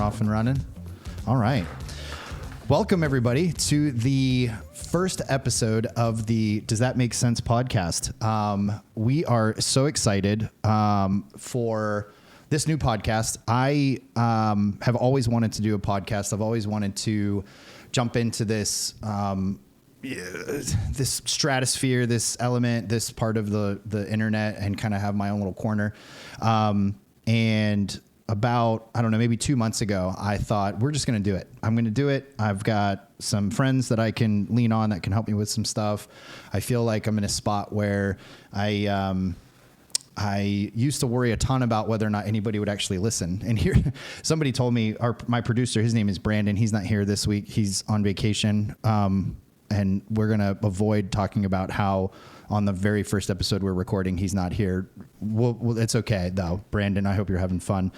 Off and running. All right. Welcome, everybody, to the first episode of the Does That Make Sense podcast. We are so excited for this new podcast. I have always wanted to do a podcast. I've always wanted to jump into this this stratosphere, this element, this part of the internet, and kind of have my own little corner. And about, I don't know, maybe 2 months ago, I thought, we're just going to do it. I'm going to do it. I've got some friends that I can lean on that can help me with some stuff. I feel like I'm in a spot where I used to worry a ton about whether or not anybody would actually listen. And here, somebody told me, my producer, his name is Brandon. He's not here this week. He's on vacation. And we're going to avoid talking about how on the very first episode we're recording, he's not here. Well, it's okay, though. Brandon, I hope you're having fun.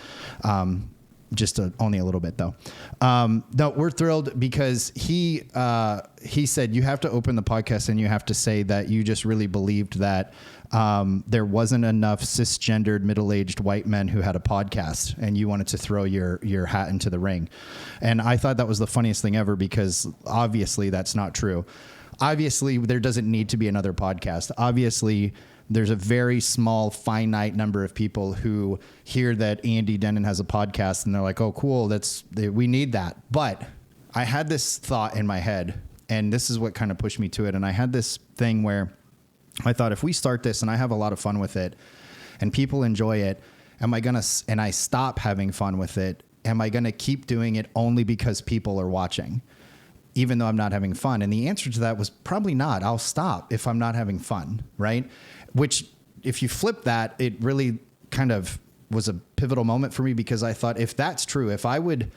Only a little bit, though. No, we're thrilled because he said, you have to open the podcast and you have to say that you just really believed that there wasn't enough cisgendered middle-aged white men who had a podcast, and you wanted to throw your hat into the ring. And I thought that was the funniest thing ever, because obviously that's not true. Obviously, there doesn't need to be another podcast. Obviously, there's a very small, finite number of people who hear that Andy Denon has a podcast and they're like, oh, cool, we need that. But I had this thought in my head, and this is what kind of pushed me to it. And I had this thing where I thought, if we start this and I have a lot of fun with it and people enjoy it, and I stop having fun with it, am I going to keep doing it only because people are watching, even though I'm not having fun? And the answer to that was probably not. I'll stop if I'm not having fun, right? Which, if you flip that, it really kind of was a pivotal moment for me, because I thought, if that's true, if I would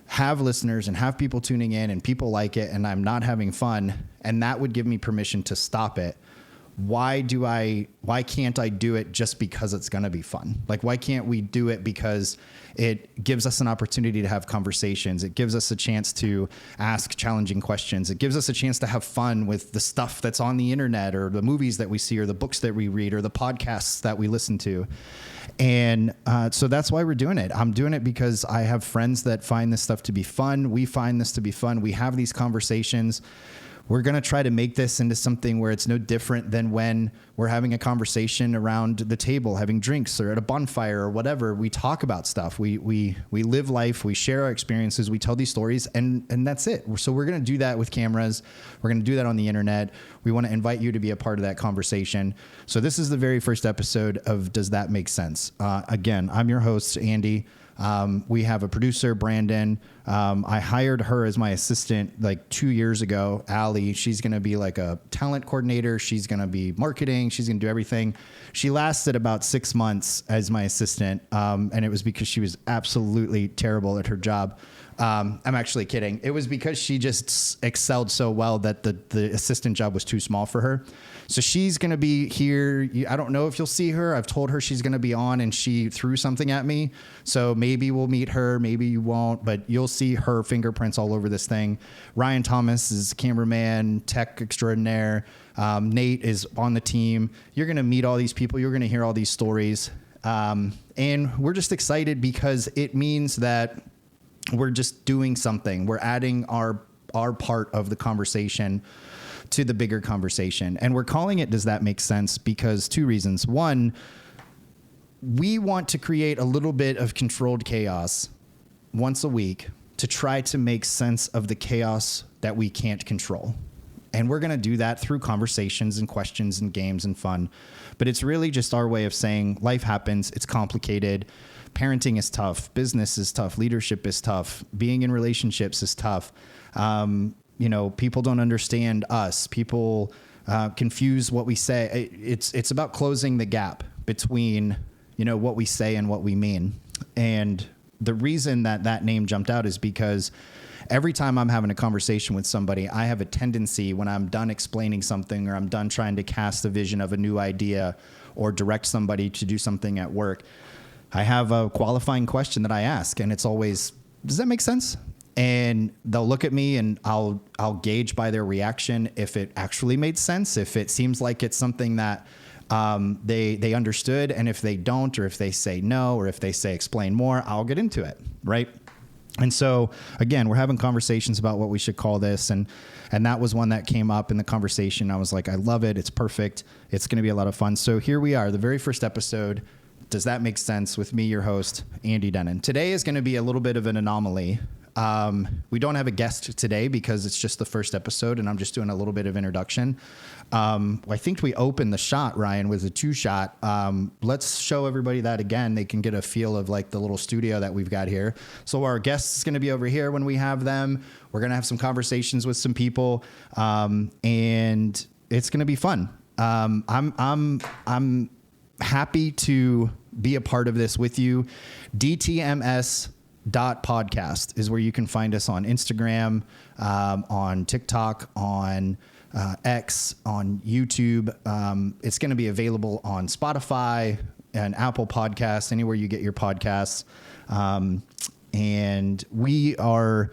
have listeners and have people tuning in and people like it and I'm not having fun, and that would give me permission to stop it, why can't I do it just because it's going to be fun? Like, why can't we do it because it gives us an opportunity to have conversations? It gives us a chance to ask challenging questions. It gives us a chance to have fun with the stuff that's on the internet, or the movies that we see, or the books that we read, or the podcasts that we listen to. And so that's why we're doing it. I'm doing it because I have friends that find this stuff to be fun. We find this to be fun. We have these conversations. We're going to try to make this into something where it's no different than when we're having a conversation around the table, having drinks, or at a bonfire, or whatever. We talk about stuff. We live life. We share our experiences. We tell these stories, and that's it. So we're going to do that with cameras. We're going to do that on the internet. We want to invite you to be a part of that conversation. So this is the very first episode of Does That Make Sense? Again, I'm your host, Andy. We have a producer, Brandon. I hired her as my assistant like 2 years ago, Allie. She's going to be like a talent coordinator. She's going to be marketing. She's going to do everything. She lasted about 6 months as my assistant. And it was because she was absolutely terrible at her job. I'm actually kidding. It was because she just excelled so well that the assistant job was too small for her. So she's going to be here. I don't know if you'll see her. I've told her she's going to be on, and she threw something at me. So maybe we'll meet her. Maybe you won't, but you'll see her fingerprints all over this thing. Ryan Thomas is cameraman, tech extraordinaire. Nate is on the team. You're going to meet all these people. You're going to hear all these stories. And we're just excited because it means that we're just doing something. We're adding our part of the conversation to the bigger conversation. And we're calling it Does That Make Sense? Because 2 reasons. One, we want to create a little bit of controlled chaos once a week to try to make sense of the chaos that we can't control. And we're going to do that through conversations and questions and games and fun. But it's really just our way of saying life happens. It's complicated. Parenting is tough. Business is tough. Leadership is tough. Being in relationships is tough. People don't understand us. People confuse what we say. It's about closing the gap between, what we say and what we mean. And the reason that name jumped out is because every time I'm having a conversation with somebody, I have a tendency, when I'm done explaining something, or I'm done trying to cast a vision of a new idea or direct somebody to do something at work, I have a qualifying question that I ask, and it's always, does that make sense? And they'll look at me, and I'll gauge by their reaction if it actually made sense, if it seems like it's something that they understood. And if they don't, or if they say no, or if they say explain more, I'll get into it, right? And so, again, we're having conversations about what we should call this. And that was one that came up in the conversation. I was like, I love it. It's perfect. It's going to be a lot of fun. So here we are, the very first episode. Does that make sense? With me, your host, Andy Denon. Today is going to be a little bit of an anomaly. We don't have a guest today because it's just the first episode and I'm just doing a little bit of introduction. I think we opened the shot, Ryan, with a 2-shot. Let's show everybody that again. They can get a feel of like the little studio that we've got here. So our guest is going to be over here when we have them. We're going to have some conversations with some people, and it's going to be fun. I'm happy to be a part of this with you. DTMS.podcast is where you can find us on Instagram, on TikTok, on X, on YouTube. It's going to be available on Spotify and Apple Podcasts, anywhere you get your podcasts. And we are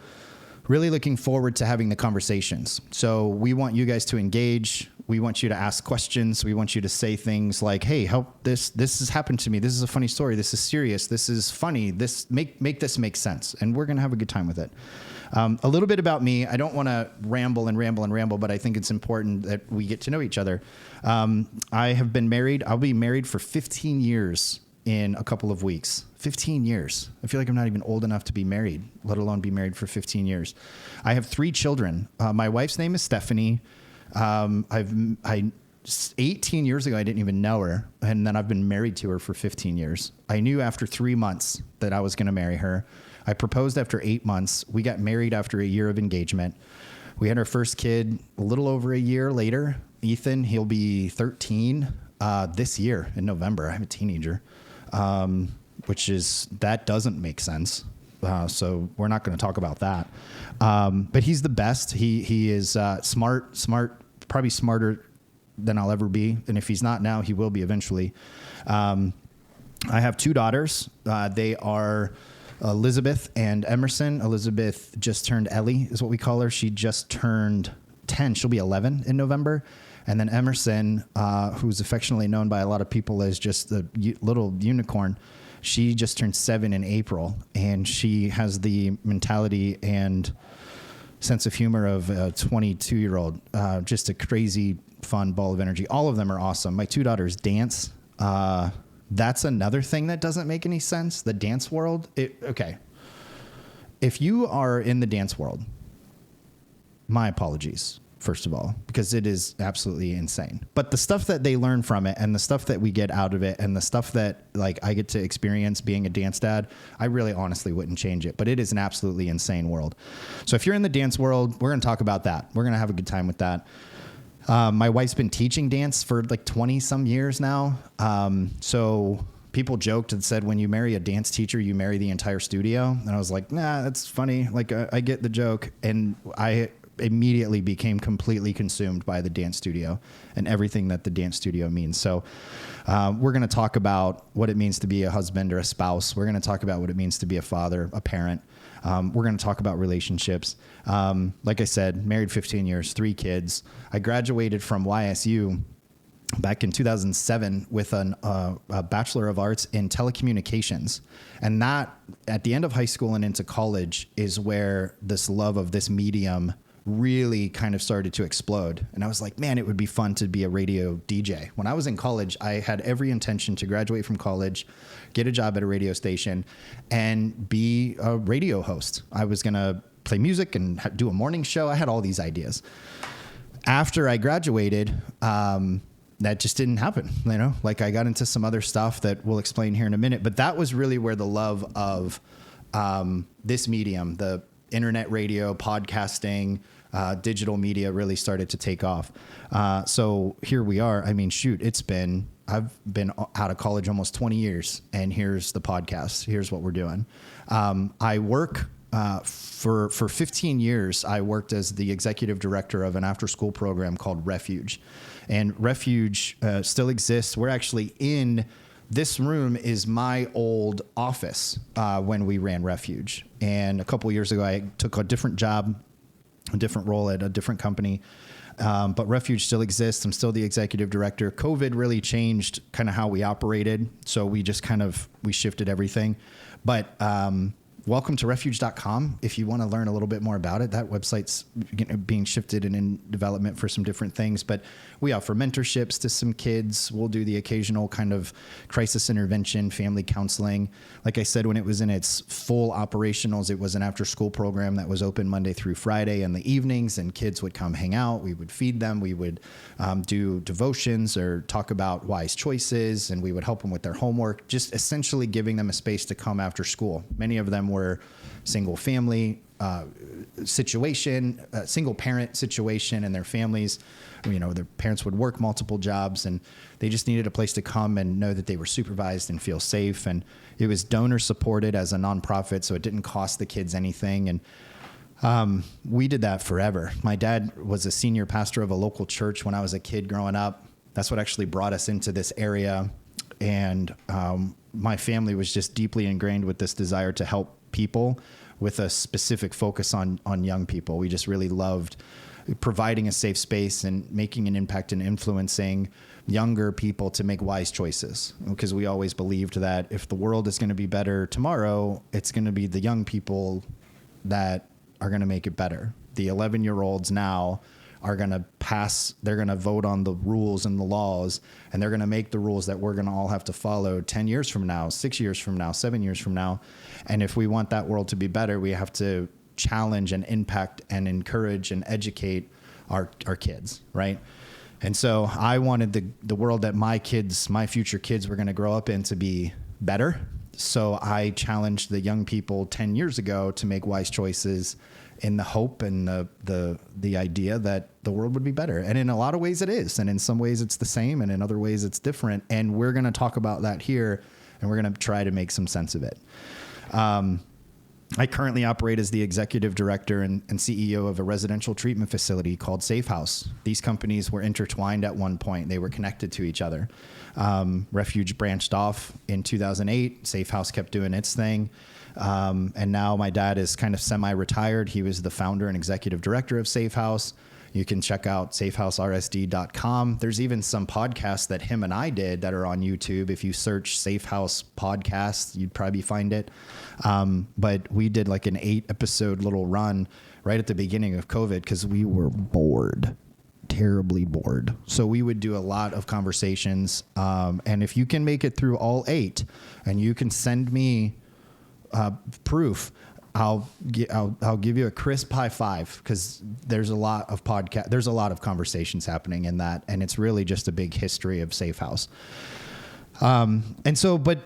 really looking forward to having the conversations. So we want you guys to engage. We want you to ask questions. We want you to say things like, hey, help this has happened to me. This is a funny story. This is serious. This is funny. This make this make sense. And we're going to have a good time with it. A little bit about me. I don't want to ramble, but I think it's important that we get to know each other. I have been married. I'll be married for 15 years in a couple of weeks. 15 years. I feel like I'm not even old enough to be married, let alone be married for 15 years. I have 3 children. My wife's name is Stephanie. 18 years ago, I didn't even know her. And then I've been married to her for 15 years. I knew after 3 months that I was going to marry her. I proposed after 8 months. We got married after a year of engagement. We had our first kid a little over a year later. Ethan, he'll be 13 this year in November. I'm a teenager, that doesn't make sense. So we're not going to talk about that. But he's the best. He is smart, probably smarter than I'll ever be. And if he's not now, he will be eventually. I have 2 daughters. They are Elizabeth and Emerson. Elizabeth just turned Ellie, is what we call her. She just turned 10. She'll be 11 in November. And then Emerson, who's affectionately known by a lot of people as just the little unicorn, she just turned 7 in April, and she has the mentality and sense of humor of a 22-year-old. Just a crazy, fun ball of energy. All of them are awesome. My 2 daughters dance. That's another thing that doesn't make any sense. The dance world. Okay. If you are in the dance world, my apologies, first of all, because it is absolutely insane. But the stuff that they learn from it and the stuff that we get out of it and the stuff that like I get to experience being a dance dad, I really honestly wouldn't change it. But it is an absolutely insane world. So if you're in the dance world, we're going to talk about that. We're going to have a good time with that. My wife's been teaching dance for like 20 some years now. So people joked and said, when you marry a dance teacher, you marry the entire studio. And I was like, nah, that's funny. Like I get the joke. And I immediately became completely consumed by the dance studio and everything that the dance studio means. So we're going to talk about what it means to be a husband or a spouse. We're going to talk about what it means to be a father, a parent. We're going to talk about relationships. Like I said, married 15 years, 3 kids. I graduated from YSU back in 2007 with a Bachelor of Arts in Telecommunications. And that, at the end of high school and into college, is where this love of this medium really kind of started to explode. And I was like, man, it would be fun to be a radio DJ. When I was in college, I had every intention to graduate from college, get a job at a radio station, and be a radio host. I was going to play music and do a morning show. I had all these ideas. After I graduated, that just didn't happen. You know, like I got into some other stuff that we'll explain here in a minute, but that was really where the love of this medium, the internet radio, podcasting, digital media really started to take off. So here we are. I mean, shoot, I've been out of college almost 20 years, and here's the podcast. Here's what we're doing. I work for 15 years. I worked as the executive director of an after-school program called Refuge, and Refuge still exists. We're actually in this room is my old office when we ran Refuge. And a couple of years ago, I took a different job, a different role at a different company. But Refuge still exists. I'm still the executive director. COVID really changed kind of how we operated. So we just we shifted everything. But welcome to refuge.com. If you want to learn a little bit more about it, that website's being shifted and in development for some different things, but we offer mentorships to some kids. We'll do the occasional kind of crisis intervention, family counseling. Like I said, when it was in its full operationals, it was an after school program that was open Monday through Friday in the evenings, and kids would come hang out. We would feed them. We would do devotions or talk about wise choices, and we would help them with their homework, just essentially giving them a space to come after school. Many of them were single family situation, single parent situation, and their families, their parents would work multiple jobs, and they just needed a place to come and know that they were supervised and feel safe. And it was donor supported as a nonprofit, so it didn't cost the kids anything. And we did that forever. My dad was a senior pastor of a local church when I was a kid growing up. That's what actually brought us into this area. And my family was just deeply ingrained with this desire to help people with a specific focus on young people. We just really loved providing a safe space and making an impact and influencing younger people to make wise choices, because we always believed that if the world is going to be better tomorrow, it's going to be the young people that are going to make it better. The 11-year-olds now are going to they're going to vote on the rules and the laws, and they're going to make the rules that we're going to all have to follow 10 years from now, 6 years from now, 7 years from now. And if we want that world to be better, we have to challenge and impact and encourage and educate our kids, right? And so I wanted the world that my future kids were going to grow up in to be better. So I challenged the young people 10 years ago to make wise choices in the hope and the idea that the world would be better. And in a lot of ways it is. And in some ways it's the same, and in other ways it's different. And we're going to talk about that here, and we're going to try to make some sense of it. I currently operate as the executive director and CEO of a residential treatment facility called Safe House. These companies were intertwined at one point. They were connected to each other. Refuge branched off in 2008. Safe House kept doing its thing. And now my dad is kind of semi-retired. He was the founder and executive director of Safe House. You can check out safehousersd.com. There's even some podcasts that him and I did that are on YouTube. If you search Safe House Podcast, you'd probably find it. But we did like an 8-episode little run right at the beginning of COVID because we were bored. Terribly bored. So we would do a lot of conversations. And if you can make it through all 8 and you can send me proof, I'll give you a crisp high five, because there's a lot of conversations happening in that, and it's really just a big history of Safe House. And so, but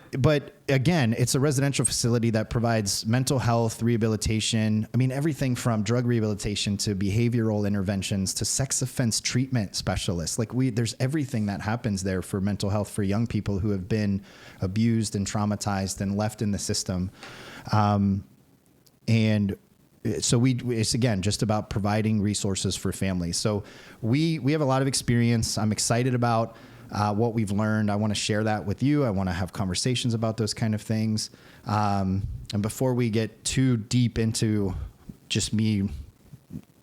again, it's a residential facility that provides mental health rehabilitation. I mean, everything from drug rehabilitation to behavioral interventions to sex offense treatment specialists. There's everything that happens there for mental health for young people who have been abused and traumatized and left in the system. And so it's again just about providing resources for families. So we have a lot of experience. I'm excited about what we've learned. I want to share that with you. I want to have conversations about those kind of things. And before we get too deep into just me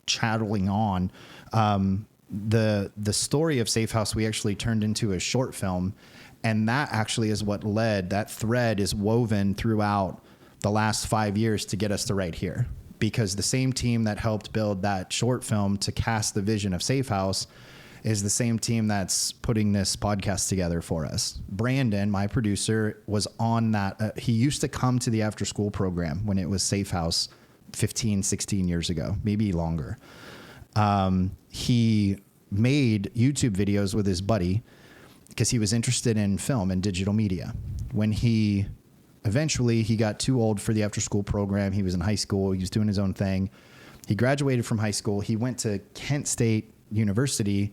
chattering on, the story of Safe House, we actually turned into a short film, and that actually is what that thread is woven throughout the last 5 years to get us to right here. Because the same team that helped build that short film to cast the vision of Safe House is the same team that's putting this podcast together for us. Brandon, my producer, was on that. He used to come to the after school program when it was Safe House 15, 16 years ago, maybe longer. He made YouTube videos with his buddy because he was interested in film and digital media. When eventually he got too old for the after school program. He was in high school. He was doing his own thing. He graduated from high school. He went to Kent State University,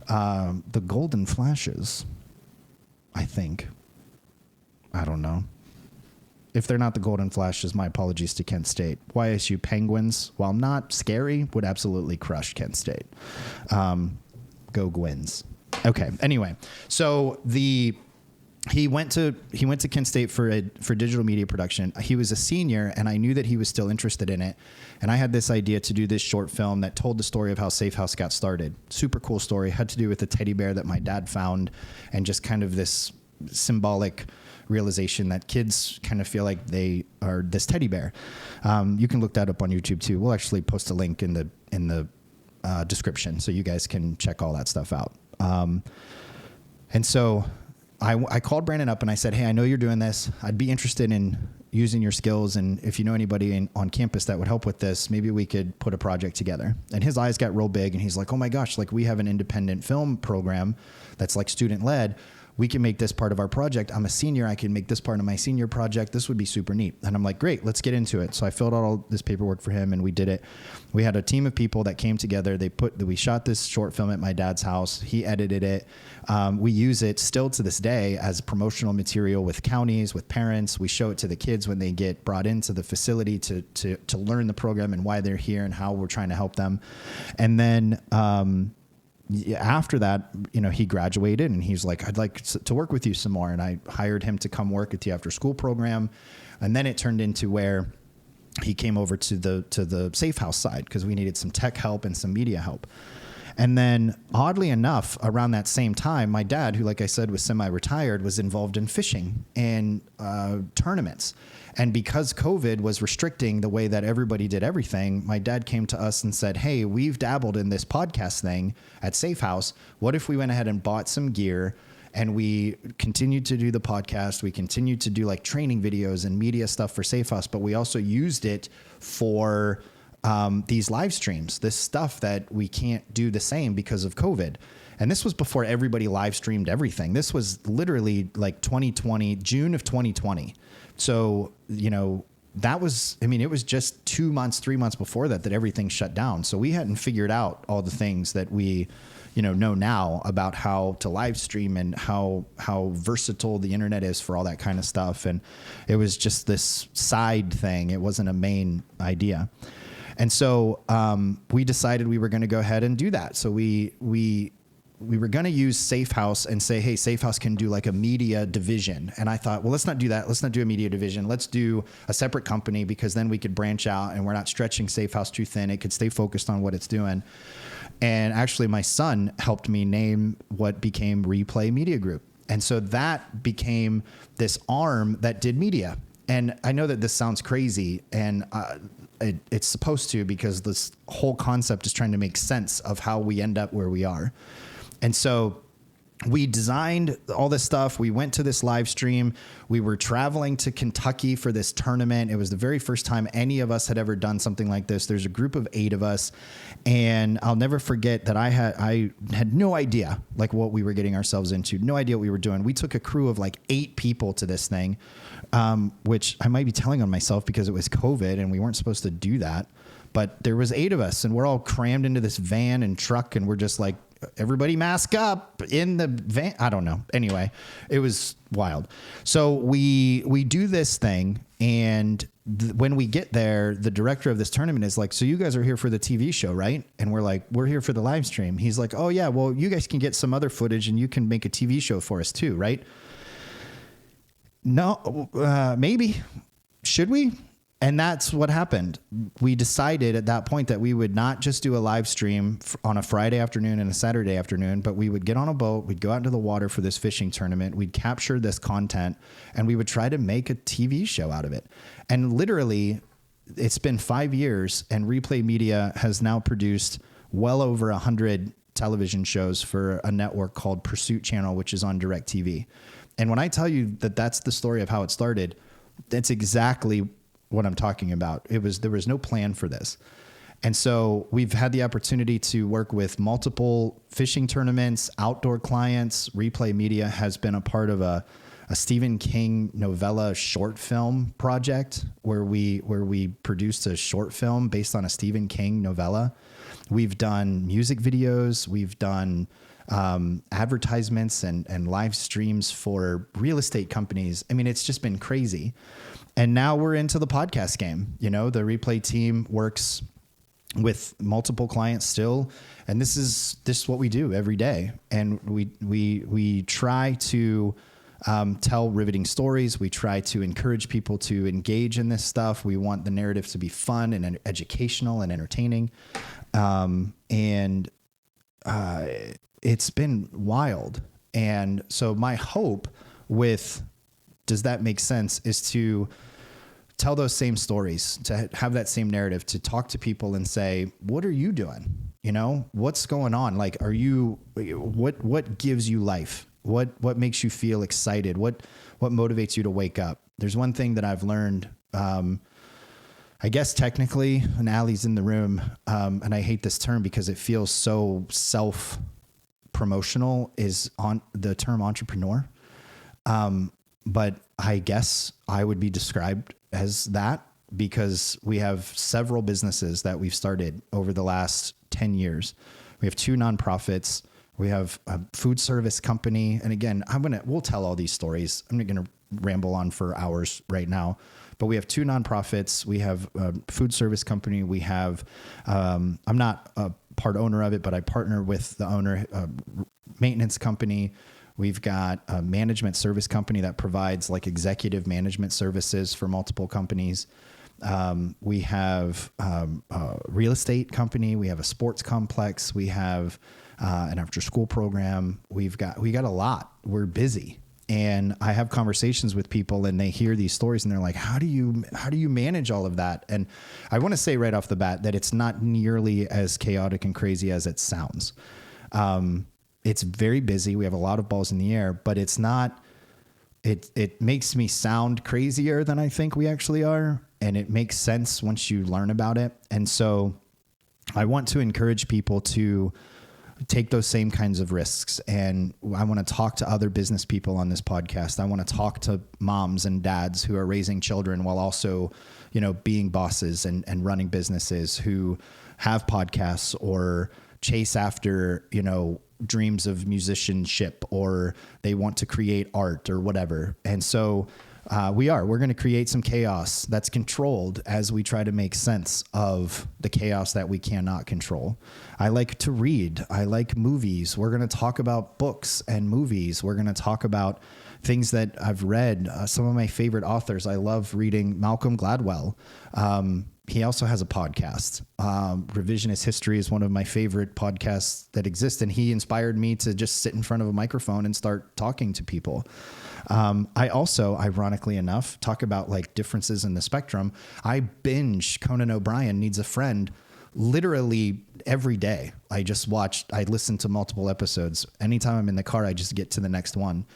the Golden Flashes, I think. I don't know. If they're not the Golden Flashes, my apologies to Kent State. YSU Penguins, while not scary, would absolutely crush Kent State. Go Gwins. Okay. Anyway, so he went to Kent State for digital media production. He was a senior, and I knew that he was still interested in it. And I had this idea to do this short film that told the story of how Safe House got started. Super cool story. Had to do with a teddy bear that my dad found, and just kind of this symbolic realization that kids kind of feel like they are this teddy bear. You can look that up on YouTube too. We'll actually post a link in the description so you guys can check all that stuff out. And so I called Brandon up and I said, hey, I know you're doing this. I'd be interested in using your skills. And if you know anybody on campus that would help with this, maybe we could put a project together. And his eyes got real big and he's like, oh my gosh, like we have an independent film program that's like student led. We can make this part of our project. I'm a senior. I can make this part of my senior project. This would be super neat. And I'm like, great, let's get into it. So I filled out all this paperwork for him and we did it. We had a team of people that came together. We shot this short film at my dad's house. He edited it. We use it still to this day as promotional material with counties, with parents. We show it to the kids when they get brought into the facility to learn the program and why they're here and how we're trying to help them. And then, after that, he graduated and he's like, I'd like to work with you some more. And I hired him to come work at the after school program. And then it turned into where he came over to the safe house side because we needed some tech help and some media help. And then oddly enough, around that same time, my dad, who, like I said, was semi-retired, was involved in fishing and tournaments. And because COVID was restricting the way that everybody did everything, my dad came to us and said, hey, we've dabbled in this podcast thing at Safe House. What if we went ahead and bought some gear and we continued to do the podcast? We continued to do like training videos and media stuff for Safe House, but we also used it for these live streams, this stuff that we can't do the same because of COVID. And this was before everybody live streamed everything. This was literally like 2020, June of 2020. So, that was, it was just 2 months, 3 months before that everything shut down. So we hadn't figured out all the things that we, know now about how to live stream and how versatile the internet is for all that kind of stuff. And it was just this side thing. It wasn't a main idea. And so we decided we were going to go ahead and do that. So we were going to use Safe House and say, hey, Safe House can do like a media division. And I thought, well, let's not do that. Let's not do a media division. Let's do a separate company because then we could branch out and we're not stretching Safe House too thin. It could stay focused on what it's doing. And actually my son helped me name what became Replay Media Group. And so that became this arm that did media. And I know that this sounds crazy and it's supposed to, because this whole concept is trying to make sense of how we end up where we are. And so we designed all this stuff. We went to this live stream. We were traveling to Kentucky for this tournament. It was the very first time any of us had ever done something like this. There's a group of 8 of us. And I'll never forget that I had no idea like what we were getting ourselves into, no idea what we were doing. We took a crew of like 8 people to this thing, which I might be telling on myself because it was COVID and we weren't supposed to do that. But there was 8 of us and we're all crammed into this van and truck and we're just like, everybody mask up in the van. I don't know. Anyway, it was wild. So we do this thing. And when we get there, the director of this tournament is like, so you guys are here for the TV show, right? And we're like, we're here for the live stream. He's like, oh yeah, well, you guys can get some other footage and you can make a TV show for us too, right? No, maybe. Should we? And that's what happened. We decided at that point that we would not just do a live stream on a Friday afternoon and a Saturday afternoon, but we would get on a boat, we'd go out into the water for this fishing tournament, we'd capture this content, and we would try to make a TV show out of it. And literally, it's been 5 years, and Replay Media has now produced well over 100 television shows for a network called Pursuit Channel, which is on DirecTV. And when I tell you that that's the story of how it started, that's exactly what I'm talking about. There was no plan for this. And so we've had the opportunity to work with multiple fishing tournaments, outdoor clients. Replay Media has been a part of a Stephen King novella short film project where we produced a short film based on a Stephen King novella. We've done music videos. We've done advertisements and live streams for real estate companies. I mean, it's just been crazy. And now we're into the podcast game. The Replay team works with multiple clients still. And this is what we do every day. And we try to tell riveting stories. We try to encourage people to engage in this stuff. We want the narrative to be fun and educational and entertaining. It's been wild. And so my hope with does that make sense, is to tell those same stories, to have that same narrative, to talk to people and say, what are you doing? You know, what's going on? Like, what gives you life? What makes you feel excited? What motivates you to wake up? There's one thing that I've learned, I guess technically, and Allie's in the room, and I hate this term because it feels so self-promotional, is on the term entrepreneur. But I guess I would be described as that because we have several businesses that we've started over the last 10 years. We have 2 nonprofits. We have a food service company. And again, we'll tell all these stories. I'm not going to ramble on for hours right now, but we have 2 nonprofits. We have a food service company. We have, I'm not a part owner of it, but I partner with the owner, maintenance company. We've got a management service company that provides like executive management services for multiple companies. We have a real estate company. We have a sports complex. We have an after school program. We got a lot. We're busy. And I have conversations with people and they hear these stories and they're like, how do you manage all of that? And I want to say right off the bat that it's not nearly as chaotic and crazy as it sounds. It's very busy. We have a lot of balls in the air, but it's not, it makes me sound crazier than I think we actually are. And it makes sense once you learn about it. And so I want to encourage people to take those same kinds of risks. And I want to talk to other business people on this podcast. I want to talk to moms and dads who are raising children while also, you know, being bosses and running businesses, who have podcasts or chase after, you know, dreams of musicianship, or they want to create art or whatever. And so we're going to create some chaos that's controlled as we try to make sense of the chaos that we cannot control. I like to read. I like movies. We're going to talk about books and movies. We're going to talk about things that I've read. Some of my favorite authors. I love reading Malcolm Gladwell. He also has a podcast. Revisionist History is one of my favorite podcasts that exist. And he inspired me to just sit in front of a microphone and start talking to people. I also, ironically enough, talk about like differences in the spectrum. I binge Conan O'Brien Needs a Friend literally every day. I listen to multiple episodes. Anytime I'm in the car, I just get to the next one.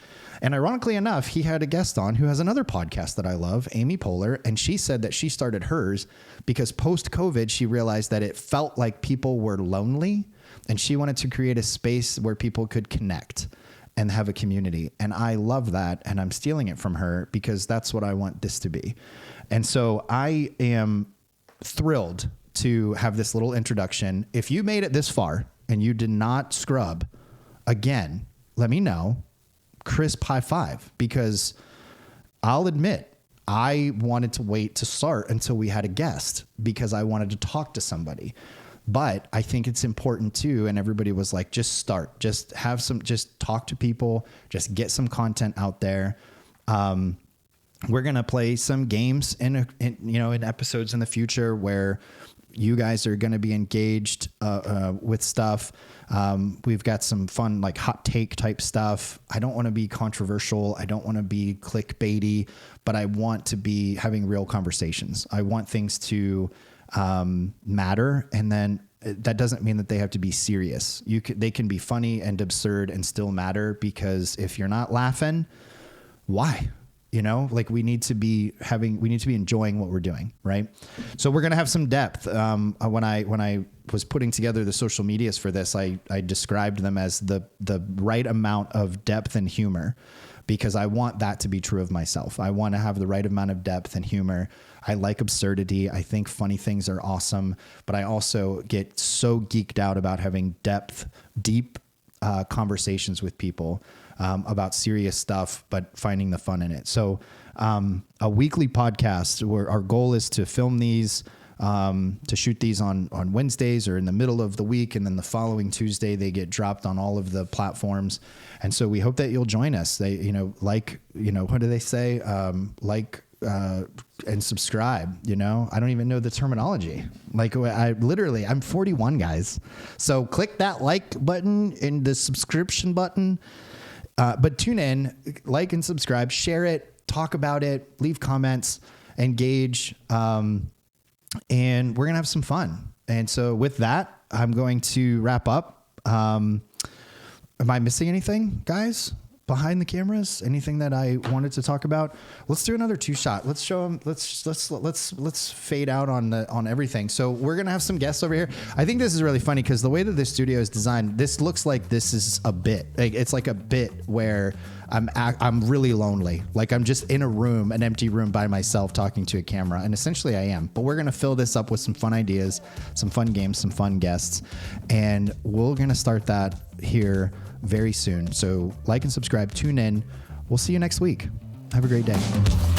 And ironically enough, he had a guest on who has another podcast that I love, Amy Poehler. And she said that she started hers because post-COVID, she realized that it felt like people were lonely and she wanted to create a space where people could connect and have a community. And I love that. And I'm stealing it from her because that's what I want this to be. And so I am thrilled to have this little introduction. If you made it this far and you did not scrub, again, let me know. Crisp high five, because I'll admit I wanted to wait to start until we had a guest because I wanted to talk to somebody. But I think it's important too. And everybody was like, just start, just talk to people, just get some content out there. We're going to play some games in episodes in the future where you guys are going to be engaged with stuff. We've got some fun, like hot take type stuff. I don't want to be controversial. I don't want to be clickbaity, but I want to be having real conversations. I want things to matter. And then that doesn't mean that they have to be serious. They can be funny and absurd and still matter, because if you're not laughing, why? You know, like we need to be enjoying what we're doing. Right. So we're going to have some depth. When I was putting together the social medias for this, I described them as the right amount of depth and humor, because I want that to be true of myself. I want to have the right amount of depth and humor. I like absurdity. I think funny things are awesome, but I also get so geeked out about having deep conversations with people about serious stuff, but finding the fun in it. So a weekly podcast where our goal is to film these, to shoot these on Wednesdays or in the middle of the week. And then the following Tuesday, they get dropped on all of the platforms. And so we hope that you'll join us. What do they say? And subscribe, I don't even know the terminology. I'm 41, guys. So click that like button and the subscription button. But tune in, like and subscribe, share it. talk about it, leave comments, engage, and we're going to have some fun. And so with that, I'm going to wrap up. Am I missing anything, guys? Behind the cameras, anything that I wanted to talk about? Let's do another 2-shot. Let's show them. Let's fade out on everything. So we're gonna have some guests over here. I think this is really funny because the way that this studio is designed, this looks like this is a bit. Like it's like a bit where I'm really lonely. Like I'm just in a room, an empty room by myself talking to a camera, and essentially I am. But we're gonna fill this up with some fun ideas, some fun games, some fun guests, and we're gonna start that here very soon. So like and subscribe, tune in. We'll see you next week. Have a great day.